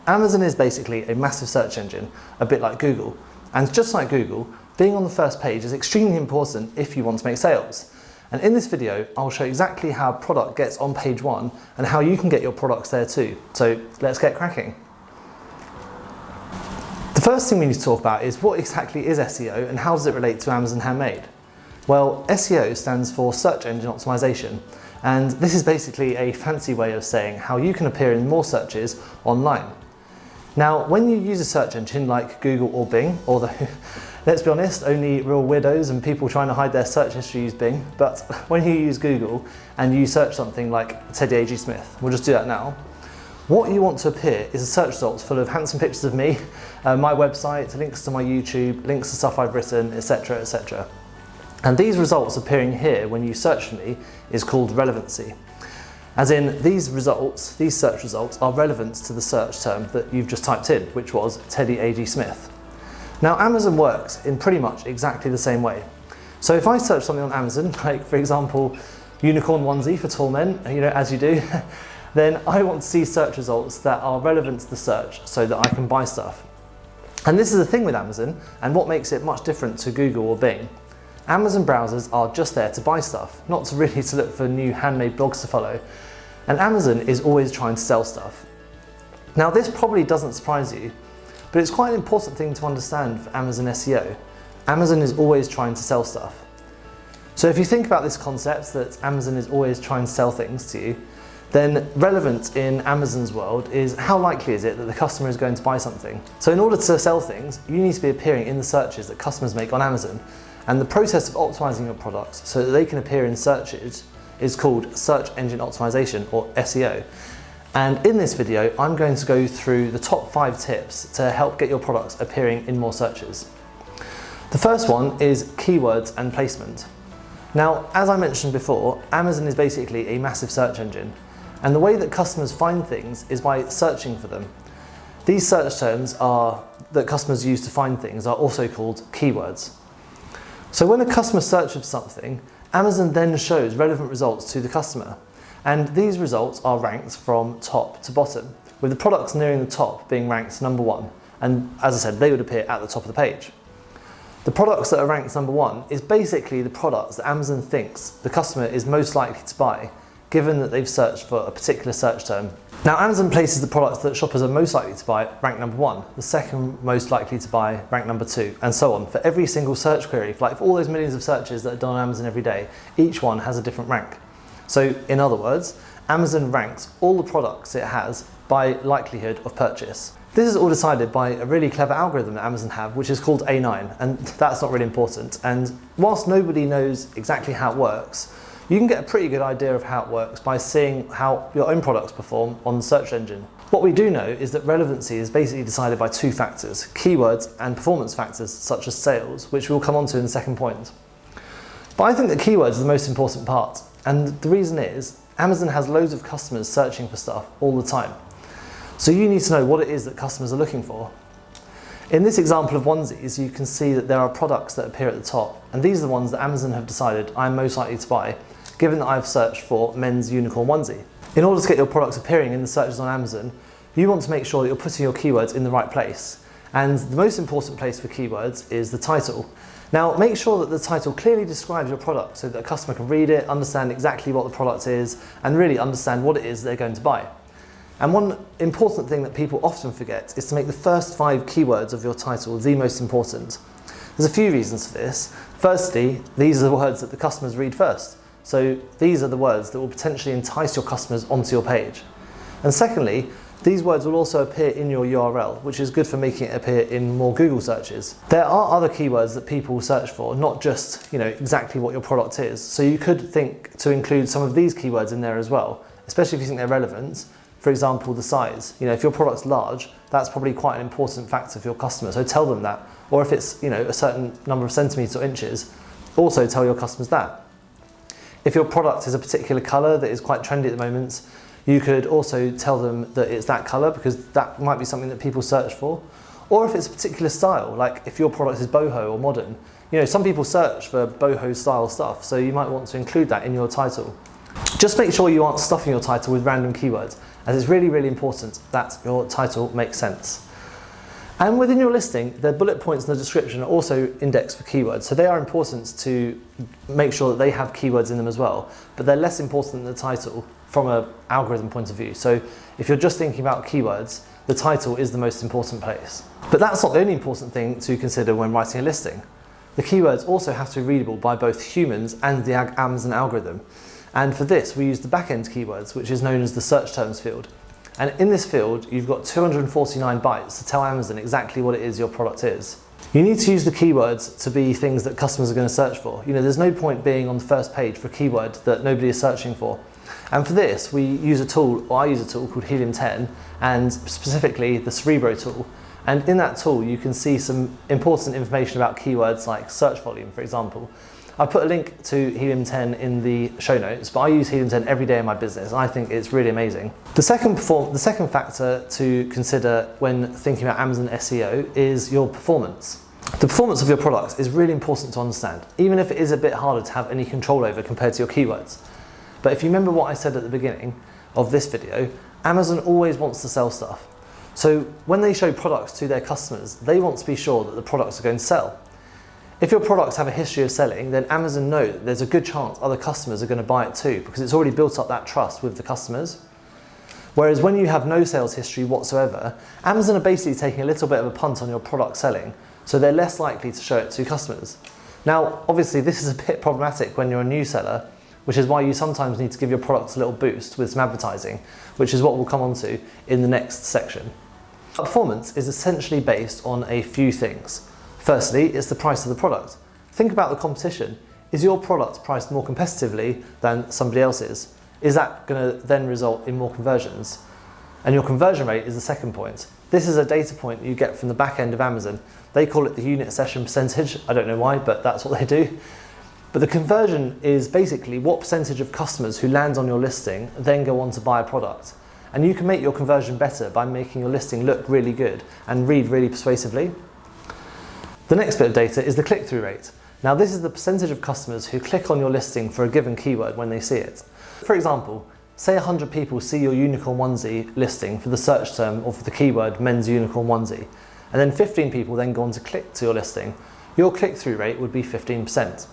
Amazon is basically a massive search engine, a bit like Google. And just like Google, being on the first page is extremely important if you want to make sales. And in this video, I'll show exactly how a product gets on page 1 and how you can get your products there too. So let's get cracking. The first thing we need to talk about is what exactly is SEO and how does it relate to Amazon Handmade? Well, SEO stands for Search Engine Optimisation, and this is basically a fancy way of saying how you can appear in more searches online. Now, when you use a search engine like Google or Bing, although let's be honest, only real weirdos and people trying to hide their search history use Bing, but when you use Google and you search something like Teddy A.G. Smith, we'll just do that now, what you want to appear is a search results full of handsome pictures of me, my website, links to my YouTube, links to stuff I've written, etc, etc. And these results appearing here when you search for me is called relevancy. As in, these search results are relevant to the search term that you've just typed in, which was Teddy A.G. Smith. Now, Amazon works in pretty much exactly the same way. So if I search something on Amazon, like for example, unicorn onesie for tall men, as you do, then I want to see search results that are relevant to the search so that I can buy stuff. And this is the thing with Amazon and what makes it much different to Google or Bing. Amazon browsers are just there to buy stuff, not to really to look for new handmade blogs to follow. And Amazon is always trying to sell stuff. Now, this probably doesn't surprise you, but it's quite an important thing to understand for Amazon SEO. Amazon is always trying to sell stuff. So if you think about this concept that Amazon is always trying to sell things to you, then relevant in Amazon's world is how likely is it that the customer is going to buy something. So in order to sell things, you need to be appearing in the searches that customers make on Amazon. And the process of optimizing your products so that they can appear in searches is called Search Engine Optimisation, or SEO. And in this video, I'm going to go through the top 5 tips to help get your products appearing in more searches. The first one is keywords and placement. Now, as I mentioned before, Amazon is basically a massive search engine. And the way that customers find things is by searching for them. These search terms that customers use to find things are also called keywords. So when a customer searches for something, Amazon then shows relevant results to the customer. And these results are ranked from top to bottom, with the products nearing the top being ranked number 1. And as I said, they would appear at the top of the page. The products that are ranked number 1 is basically the products that Amazon thinks the customer is most likely to buy, given that they've searched for a particular search term. Now, Amazon places the products that shoppers are most likely to buy ranked number 1, the second most likely to buy ranked number 2, and so on for every single search query. For all those millions of searches that are done on Amazon every day, each one has a different rank. So in other words, Amazon ranks all the products it has by likelihood of purchase. This is all decided by a really clever algorithm that Amazon have, which is called A9, and that's not really important. And whilst nobody knows exactly how it works, you can get a pretty good idea of how it works by seeing how your own products perform on the search engine. What we do know is that relevancy is basically decided by 2 factors, keywords and performance factors such as sales, which we'll come on to in the second point. But I think that keywords are the most important part, and the reason is Amazon has loads of customers searching for stuff all the time. So you need to know what it is that customers are looking for. In this example of onesies, you can see that there are products that appear at the top, and these are the ones that Amazon have decided I'm most likely to buy, given that I've searched for men's unicorn onesie. In order to get your products appearing in the searches on Amazon, you want to make sure that you're putting your keywords in the right place. And the most important place for keywords is the title. Now, make sure that the title clearly describes your product so that a customer can read it, understand exactly what the product is, and really understand what it is they're going to buy. And one important thing that people often forget is to make the first 5 keywords of your title the most important. There's a few reasons for this. Firstly, these are the words that the customers read first. So these are the words that will potentially entice your customers onto your page. And secondly, these words will also appear in your URL, which is good for making it appear in more Google searches. There are other keywords that people search for, not just exactly what your product is. So you could think to include some of these keywords in there as well, especially if you think they're relevant. For example, the size. If your product's large, that's probably quite an important factor for your customer. So tell them that. Or if it's a certain number of centimeters or inches, also tell your customers that. If your product is a particular color that is quite trendy at the moment, you could also tell them that it's that color because that might be something that people search for. Or if it's a particular style, like if your product is boho or modern, some people search for boho style stuff, so you might want to include that in your title. Just make sure you aren't stuffing your title with random keywords, as it's really, really important that your title makes sense. And within your listing, the bullet points in the description are also indexed for keywords, so they are important to make sure that they have keywords in them as well, but they're less important than the title from an algorithm point of view. So if you're just thinking about keywords, the title is the most important place. But that's not the only important thing to consider when writing a listing. The keywords also have to be readable by both humans and the Amazon algorithm. And for this, we use the back-end keywords, which is known as the search terms field. And in this field, you've got 249 bytes to tell Amazon exactly what it is your product is. You need to use the keywords to be things that customers are going to search for. You know, there's no point being on the first page for a keyword that nobody is searching for. And for this, we use a tool, or I use a tool called Helium 10, and specifically the Cerebro tool. And in that tool, you can see some important information about keywords like search volume, for example. I've put a link to Helium 10 in the show notes, but I use Helium 10 every day in my business, and I think it's really amazing. The second factor to consider when thinking about Amazon SEO is your performance. The performance of your products is really important to understand, even if it is a bit harder to have any control over compared to your keywords. But if you remember what I said at the beginning of this video, Amazon always wants to sell stuff. So when they show products to their customers, they want to be sure that the products are going to sell. If your products have a history of selling, then Amazon know that there's a good chance other customers are going to buy it too, because it's already built up that trust with the customers. Whereas when you have no sales history whatsoever, Amazon are basically taking a little bit of a punt on your product selling, so they're less likely to show it to customers. Now, obviously this is a bit problematic when you're a new seller, which is why you sometimes need to give your products a little boost with some advertising, which is what we'll come on to in the next section. Performance is essentially based on a few things. Firstly, it's the price of the product. Think about the competition. Is your product priced more competitively than somebody else's? Is that going to then result in more conversions? And your conversion rate is the second point. This is a data point you get from the back end of Amazon. They call it the unit session percentage. I don't know why, but that's what they do. But the conversion is basically what percentage of customers who land on your listing then go on to buy a product. And you can make your conversion better by making your listing look really good and read really persuasively. The next bit of data is the click-through rate. Now this is the percentage of customers who click on your listing for a given keyword when they see it. For example, say 100 people see your unicorn onesie listing for the search term or for the keyword men's unicorn onesie, and then 15 people then go on to click to your listing. Your click-through rate would be 15%.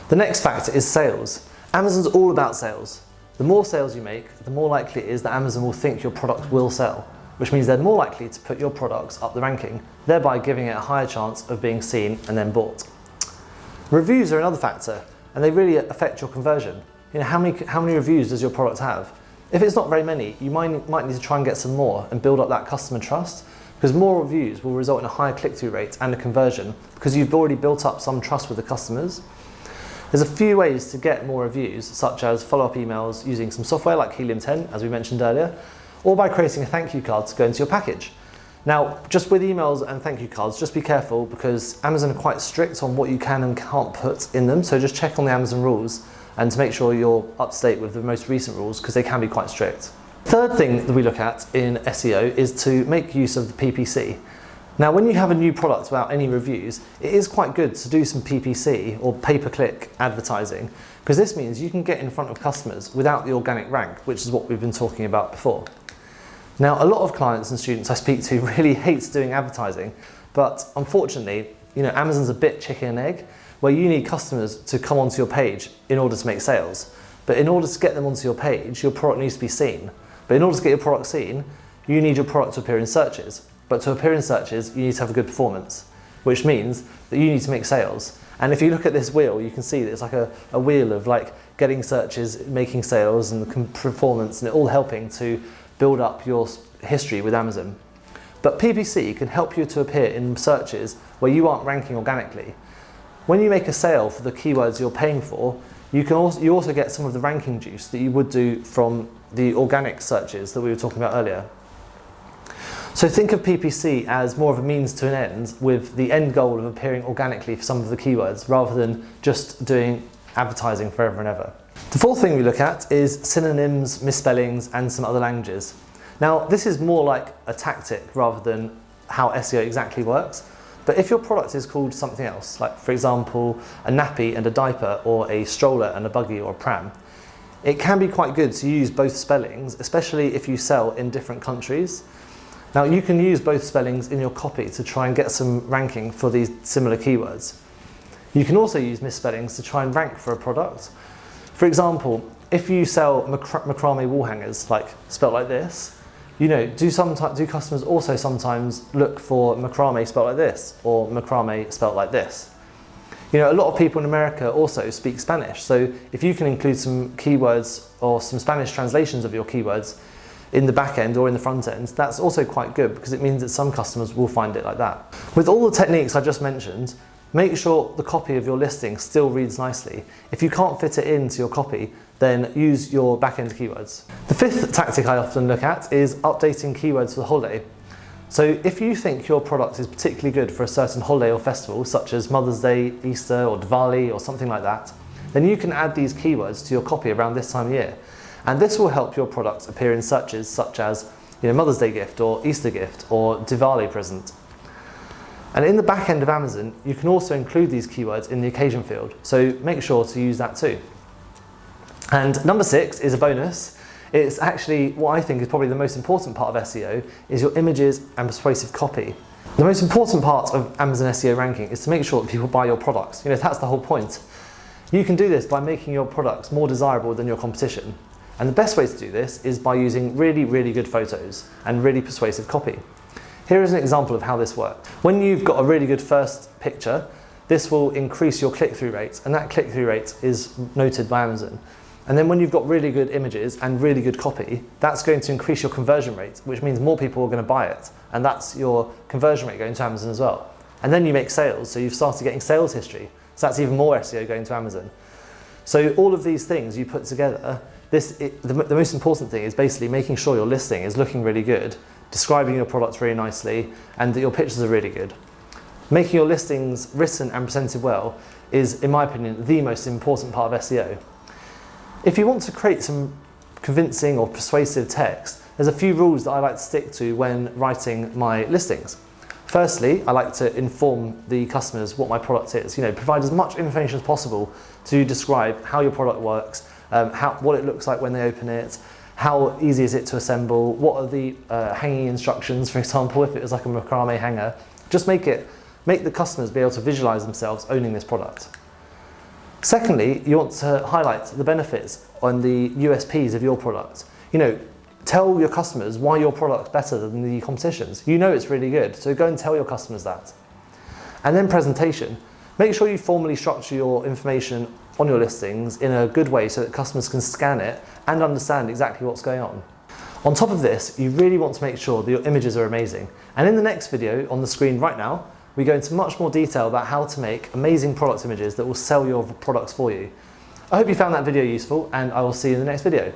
The next factor is sales. Amazon's all about sales. The more sales you make, the more likely it is that Amazon will think your product will sell, which means they're more likely to put your products up the ranking, thereby giving it a higher chance of being seen and then bought. Reviews are another factor, and they really affect your conversion. You know, how many reviews does your product have? If it's not very many, you might need to try and get some more and build up that customer trust, because more reviews will result in a higher click-through rate and a conversion, because you've already built up some trust with the customers. There's a few ways to get more reviews, such as follow-up emails using some software like Helium 10, as we mentioned earlier, or by creating a thank you card to go into your package. Now, just with emails and thank you cards, just be careful because Amazon are quite strict on what you can and can't put in them, so just check on the Amazon rules and to make sure you're up to date with the most recent rules because they can be quite strict. Third thing that we look at in SEO is to make use of the PPC. Now, when you have a new product without any reviews, it is quite good to do some PPC or pay-per-click advertising, because this means you can get in front of customers without the organic rank, which is what we've been talking about before. Now, a lot of clients and students I speak to really hate doing advertising, but unfortunately, you know, Amazon's a bit chicken and egg, where you need customers to come onto your page in order to make sales. But in order to get them onto your page, your product needs to be seen. But in order to get your product seen, you need your product to appear in searches. But to appear in searches, you need to have a good performance, which means that you need to make sales. And if you look at this wheel, you can see that it's like a wheel of like getting searches, making sales, and the performance, and it all helping to build up your history with Amazon. But PPC can help you to appear in searches where you aren't ranking organically. When you make a sale for the keywords you're paying for, you also get some of the ranking juice that you would do from the organic searches that we were talking about earlier. So think of PPC as more of a means to an end, with the end goal of appearing organically for some of the keywords rather than just doing advertising forever and ever. The fourth thing we look at is synonyms, misspellings, and some other languages. Now, this is more like a tactic rather than how SEO exactly works. But if your product is called something else, like for example, a nappy and a diaper, or a stroller and a buggy or a pram, It can be quite good to use both spellings, especially if you sell in different countries. Now you can use both spellings in your copy to try and get some ranking for these similar keywords. You can also use misspellings to try and rank for a product. For example, if you sell macrame wall hangers, like spelled like this, you know, do customers also sometimes look for macrame spelled like this or macrame spelled like this? You know, a lot of people in America also speak Spanish, so if you can include some keywords or some Spanish translations of your keywords in the back end or in the front end, that's also quite good because it means that some customers will find it like that. With all the techniques I just mentioned, make sure the copy of your listing still reads nicely. If you can't fit it into your copy, then use your back-end keywords. The fifth tactic I often look at is updating keywords for the holiday. So if you think your product is particularly good for a certain holiday or festival, such as Mother's Day, Easter, or Diwali, or something like that, then you can add these keywords to your copy around this time of year. And this will help your product appear in searches such as, you know, Mother's Day gift, or Easter gift, or Diwali present. And in the back end of Amazon, you can also include these keywords in the occasion field, so make sure to use that too. And number 6 is a bonus. It's actually what I think is probably the most important part of SEO, is your images and persuasive copy. The most important part of Amazon SEO ranking is to make sure that people buy your products. You know, that's the whole point. You can do this by making your products more desirable than your competition. And the best way to do this is by using really, really good photos and really persuasive copy. Here is an example of how this works. When you've got a really good first picture, this will increase your click-through rate, and that click-through rate is noted by Amazon. And then when you've got really good images and really good copy, that's going to increase your conversion rate, which means more people are going to buy it. And that's your conversion rate going to Amazon as well. And then you make sales, so you've started getting sales history. So that's even more SEO going to Amazon. So all of these things you put together, the most important thing is basically making sure your listing is looking really good, describing your products very nicely, and that your pictures are really good. Making your listings written and presented well is, in my opinion, the most important part of SEO. If you want to create some convincing or persuasive text, there's a few rules that I like to stick to when writing my listings. Firstly, I like to inform the customers what my product is. You know, provide as much information as possible to describe how your product works, what it looks like when they open it, how easy is it to assemble, what are the hanging instructions, for example, if it was like a macrame hanger. Just make the customers be able to visualize themselves owning this product. Secondly, you want to highlight the benefits and the USPs of your product. You know, tell your customers why your product's better than the competition's. You know it's really good, so go and tell your customers that. And then presentation. Make sure you formally structure your information on your listings in a good way so that customers can scan it and understand exactly what's going on. On top of this, you really want to make sure that your images are amazing. And in the next video on the screen right now, we go into much more detail about how to make amazing product images that will sell your products for you. I hope you found that video useful, and I will see you in the next video.